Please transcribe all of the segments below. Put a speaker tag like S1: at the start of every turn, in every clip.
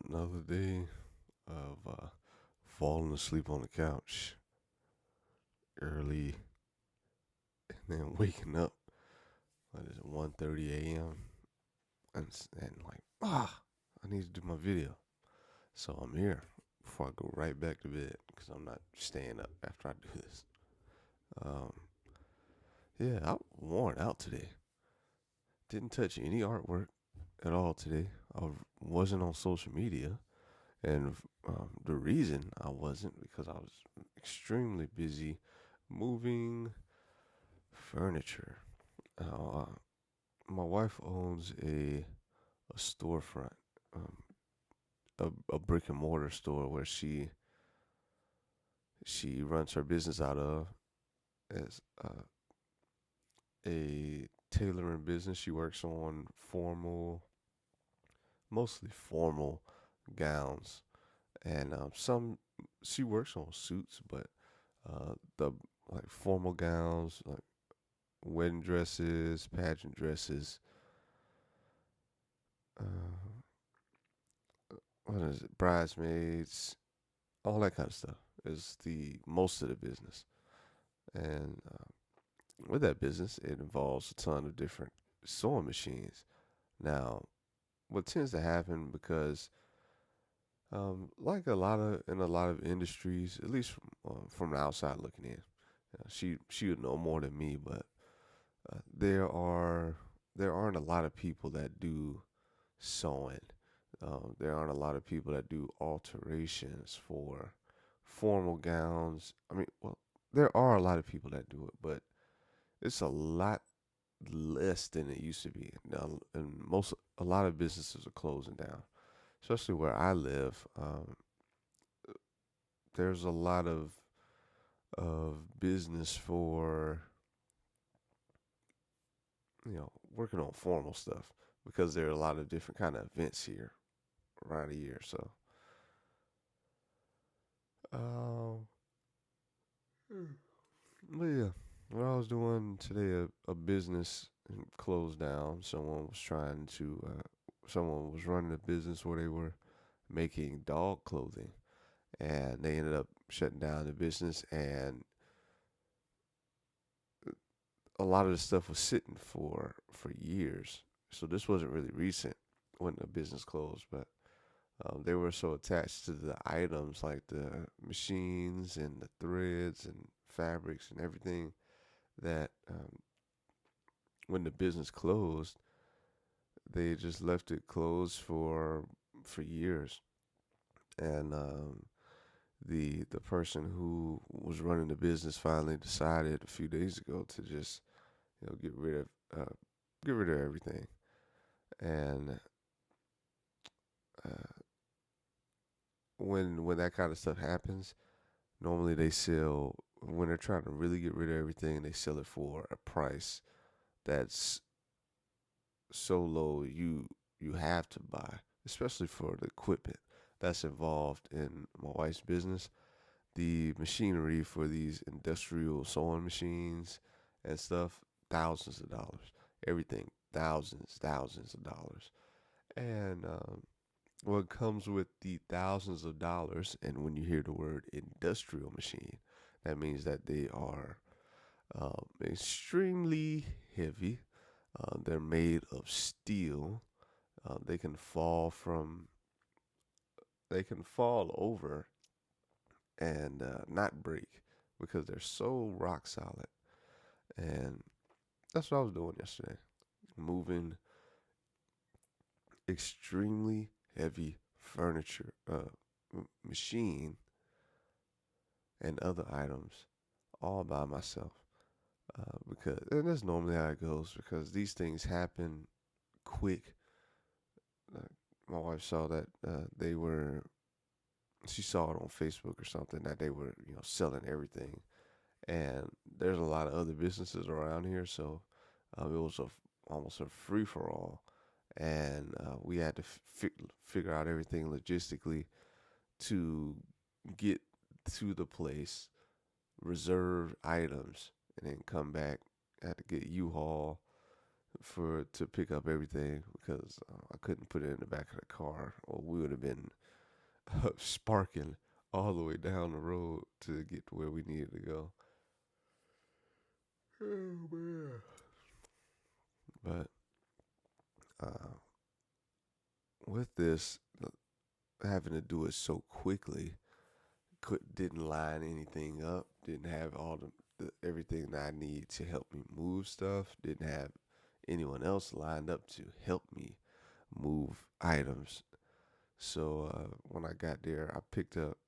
S1: Another day of falling asleep on the couch early and then waking up. What is it, 1:30 a.m. And like, I need to do my video. So I'm here before I go right back to bed because I'm not staying up after I do this. Um, yeah, I'm worn out today. Didn't touch any artwork at all today. I wasn't on social media. And the reason I wasn't because I was extremely busy moving furniture. Uh, my wife owns a storefront, um, a brick and mortar store where she runs her business out of as a tailoring business. She works on mostly formal gowns, and some she works on suits, but the like formal gowns, like wedding dresses, pageant dresses, uh, what is it, bridesmaids, all that kind of stuff is the most of the business. And with that business, it involves a ton of different sewing machines. Now, what tends to happen because, like in a lot of industries, at least from the outside looking in, she would know more than me, but there aren't a lot of people that do sewing. There aren't a lot of people that do alterations for formal gowns. I mean, well, there are a lot of people that do it, but it's a lot less than it used to be. Now, and a lot of businesses are closing down, especially where I live. There's a lot of business for working on formal stuff because there are a lot of different kind of events here around the year. So, um, but yeah, what I was doing today, a business closed down. Someone was running a business where they were making dog clothing, and they ended up shutting down the business, and a lot of the stuff was sitting for years. So this wasn't really recent when the business closed, but they were so attached to the items like the machines and the threads and fabrics and everything that when the business closed, they just left it closed for years. And the person who was running the business finally decided a few days ago to just uh, get rid of everything. And uh, when that kind of stuff happens, normally they sell when they're trying to really get rid of everything, they sell it for a price that's so low you have to buy, especially for the equipment that's involved in my wife's business. The machinery for these industrial sewing machines and stuff, thousands of dollars. Everything, thousands of dollars. And what comes with the thousands of dollars, and when you hear the word industrial machine, that means that they are extremely heavy. They're made of steel. They can they can fall over and not break because they're so rock solid. And that's what I was doing yesterday, moving extremely heavy furniture, machine, and other items all by myself. And that's normally how it goes because these things happen quick. Uh, my wife saw that she saw it on Facebook or something that they were, selling everything. And there's a lot of other businesses around here, so it was almost a free for all. And we had to figure out everything logistically to get to the place, reserve items, and then come back. I had to get U-Haul, to pick up everything because I couldn't put it in the back of the car, or we would have been sparking all the way down the road to get to where we needed to go. Oh man! But uh, with this, having to do it so quickly, didn't line anything up, didn't have all the everything that I need to help me move stuff, didn't have anyone else lined up to help me move items. So when I got there, I picked up.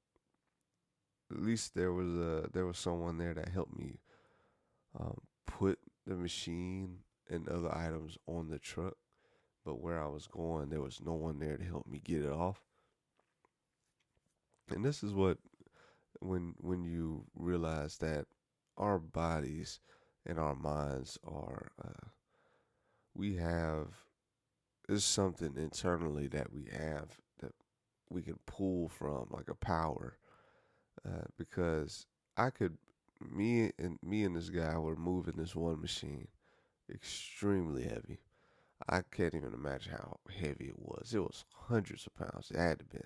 S1: At least there was someone there that helped me put the machine and other items on the truck. But where I was going, there was no one there to help me get it off. And this is what when you realize that our bodies and our minds are we have is something internally that we have that we can pull from like a power because I could me and this guy were moving this one machine extremely heavy. I can't even imagine how heavy it was. It was hundreds of pounds. It had to be.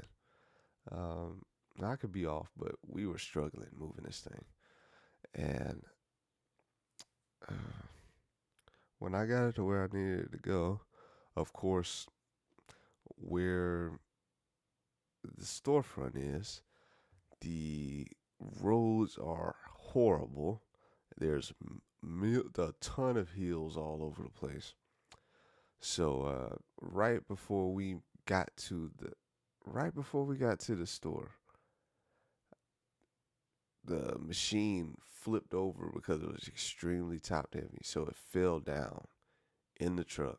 S1: Um, I could be off, but we were struggling moving this thing. And uh, when I got it to where I needed it to go, of course, where the storefront is, the roads are horrible. There's a ton of hills all over the place. So right before we got to the store, the machine flipped over because it was extremely top heavy. So it fell down in the truck.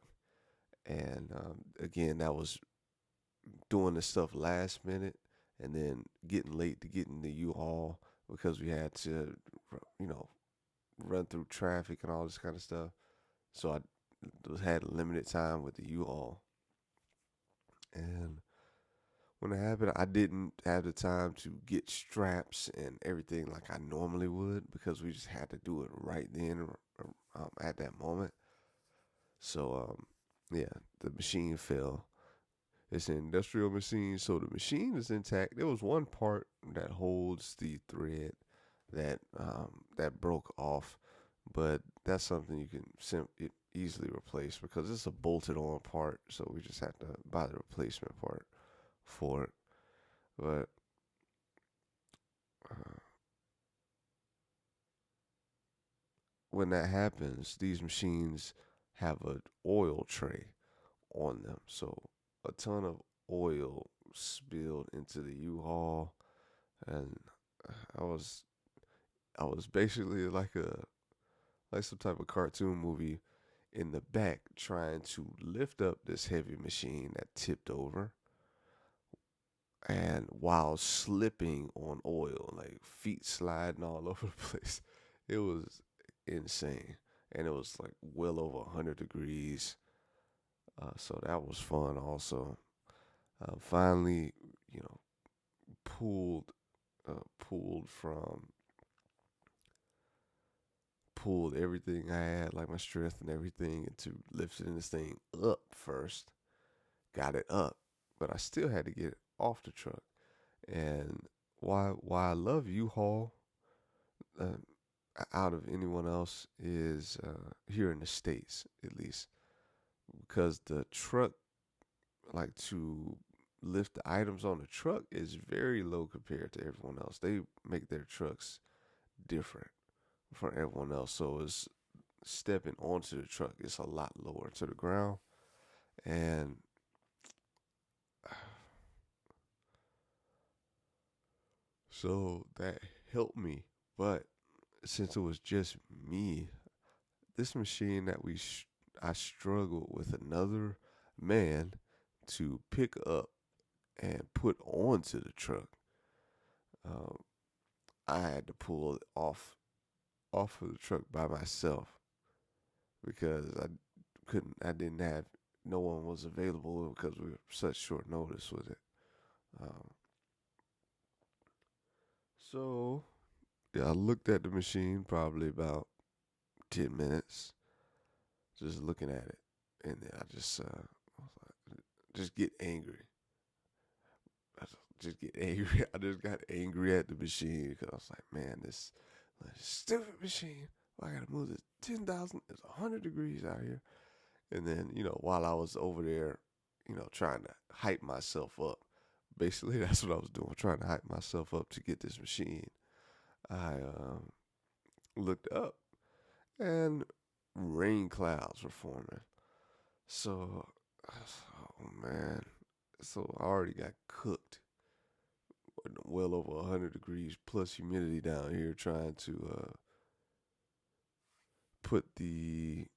S1: And again, that was doing the stuff last minute and then getting late to get in the U-Haul because we had to, you know, run through traffic and all this kind of stuff. So I had limited time with the U-Haul. And when it happened, I didn't have the time to get straps and everything like I normally would because we just had to do it right then at that moment. So, yeah, the machine fell. It's an industrial machine, so the machine is intact. There was one part that holds the thread that broke off, but that's something you can easily replace because it's a bolted on part. So we just have to buy the replacement part for it. But uh, when that happens, these machines have an oil tray on them, so a ton of oil spilled into the U-Haul, and I was I was basically like some type of cartoon movie in the back trying to lift up this heavy machine that tipped over and while slipping on oil, like feet sliding all over the place. It was insane. And it was like well over 100 degrees. So that was fun also. Finally, you know, pulled, pulled from, pulled everything I had, like my strength and everything, into lifting this thing up first. Got it up, but I still had to get it off the truck. And why I love U-Haul uh, out of anyone else is here in the States, at least, because the truck, like to lift the items on the truck, is very low compared to everyone else. They make their trucks different from everyone else. So it's stepping onto the truck, it's a lot lower to the ground. And so that helped me. But since it was just me, this machine that I struggled with another man to pick up and put onto the truck. Um, I had to pull it off of the truck by myself because I didn't have, no one was available because we were such short notice with it. Um, so yeah, I looked at the machine probably about 10 minutes, just looking at it, and then I was like, just get angry. Just get angry. I just got angry at the machine because I was like, man, this stupid machine. I gotta move this 10,000. It's 100 degrees out here. And then, while I was over there, trying to hype myself up, basically that's what I was doing, trying to hype myself up to get this machine. I looked up and rain clouds were forming. So, oh man. So I already got cooked. Well over 100 degrees plus humidity down here trying to put the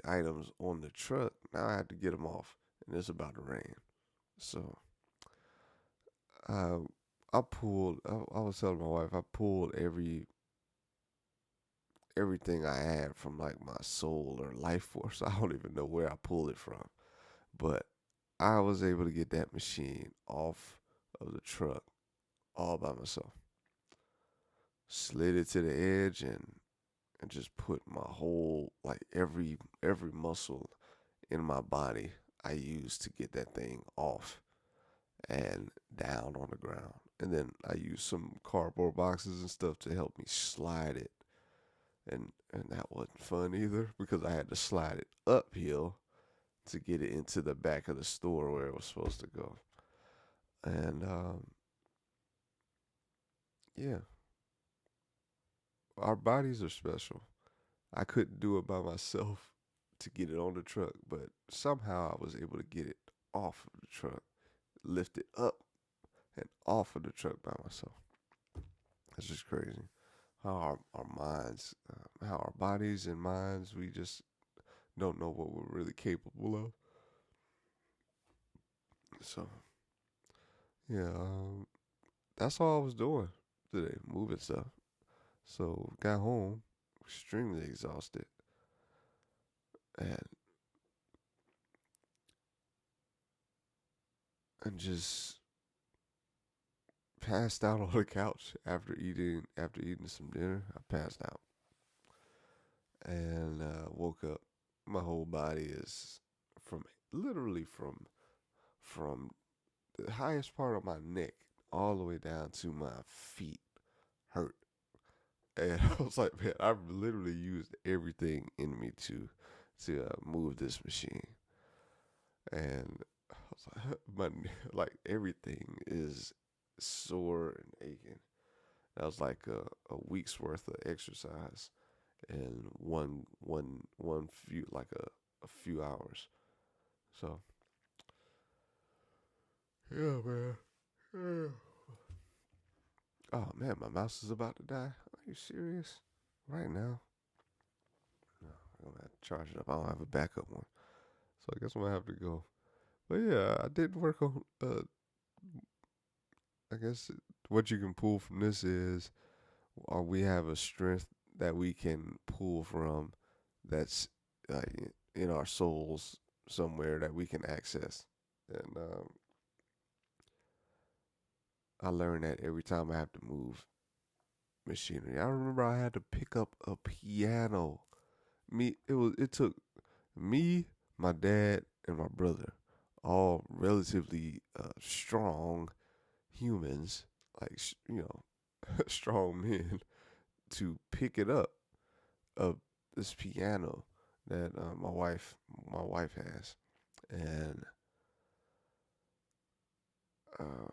S1: items on the truck. Now I had to get them off, and it's about to rain. So I pulled. I was telling my wife I pulled everything I had from like my soul or life force. I don't even know where I pulled it from, but I was able to get that machine off of the truck all by myself. Slid it to the edge and just put my whole, like, every muscle in my body I used to get that thing off and down on the ground. And then I used some cardboard boxes and stuff to help me slide it. And that wasn't fun either because I had to slide it uphill to get it into the back of the store where it was supposed to go. And yeah, our bodies are special. I couldn't do it by myself to get it on the truck, but somehow I was able to get it off of the truck, lift it up and off of the truck by myself. That's just crazy. How our minds, how our bodies and minds, we just don't know what we're really capable of. So, yeah, that's all I was doing today, moving stuff. So, got home extremely exhausted and just passed out on the couch after eating some dinner. I passed out and woke up. My whole body is from literally from the highest part of my neck all the way down to my feet hurt. And I was like, man, I've literally used everything in me to move this machine. And I was like, like everything is sore and aching. That was like a week's worth of exercise in one few like a few hours. So yeah, man. Yeah. Oh man, my mouse is about to die. Are you serious? Right now? No, I'm gonna have to charge it up. I don't have a backup one, so I guess I'm gonna have to go. But yeah, I did work on. I guess what you can pull from this is, we have a strength that we can pull from, that's in our souls somewhere that we can access, and I learned that every time I have to move machinery. I remember I had to pick up a piano. It took me, my dad, and my brother, all relatively strong humans, like strong men, to pick it up, this piano that my wife has, and uh,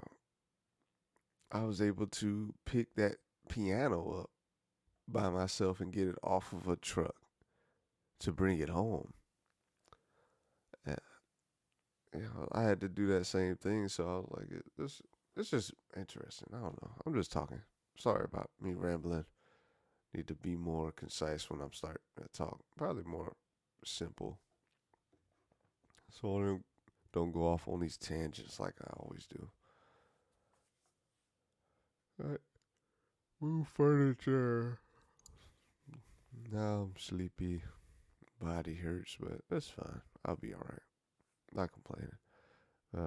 S1: I was able to pick that piano up by myself and get it off of a truck to bring it home. And, I had to do that same thing, so I was like, it's just interesting. I don't know. I'm just talking. Sorry about me rambling. Need to be more concise when I'm starting to talk. Probably more simple, so I don't go off on these tangents like I always do. All right, move furniture. Now I'm sleepy. Body hurts, but that's fine. I'll be all right. Not complaining.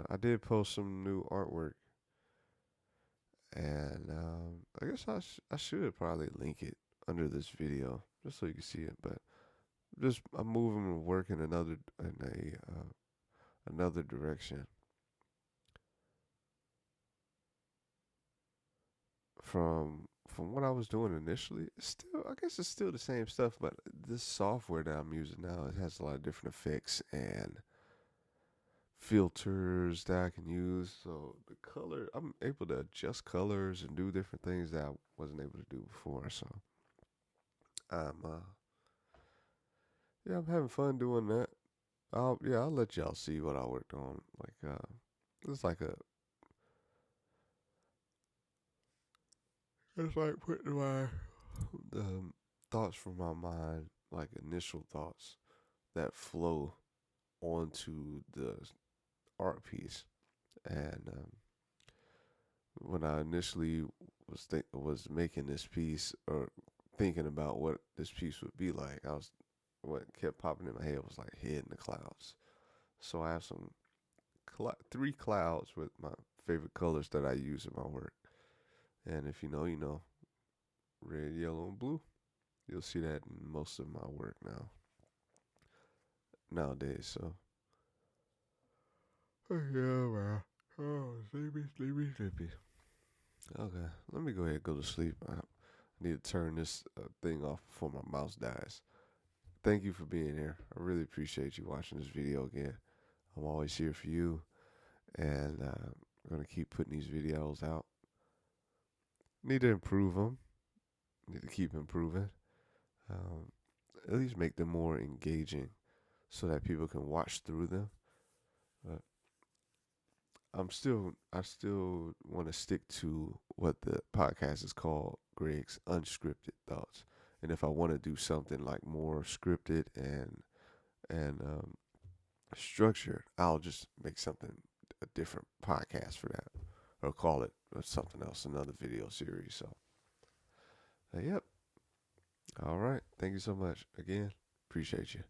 S1: I did post some new artwork, and I guess I should probably link it under this video. just so you can see it. But just I'm moving and working another direction from what I was doing initially. I guess it's still the same stuff, but this software that I'm using now, it has a lot of different effects and filters that I can use. So the color, I'm able to adjust colors and do different things that I wasn't able to do before. So I'm yeah, I'm having fun doing that. I'll let y'all see what I worked on. It's like a it's like putting my thoughts from my mind, like initial thoughts that flow onto the art piece. And when I initially was making this piece or thinking about what this piece would be like, what kept popping in my head was like head in the clouds. So I have three clouds with my favorite colors that I use in my work. And if you know, you know, red, yellow, and blue. You'll see that in most of my work nowadays. So yeah, man. Oh, sleepy, sleepy, sleepy. Okay, let me go ahead and go to sleep. I need to turn this thing off before my mouse dies. Thank you for being here. I really appreciate you watching this video again. I'm always here for you, and I'm gonna keep putting these videos out. Need to improve them. Need to keep improving. Um, at least make them more engaging, so that people can watch through them. But I still want to stick to what the podcast is called, Greg's Unscripted Thoughts. And if I want to do something like more scripted and structured, I'll just make something a different podcast for that, or call it something else, another video series. So, yep. All right. Thank you so much again. Appreciate you.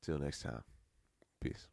S1: Till next time. Peace.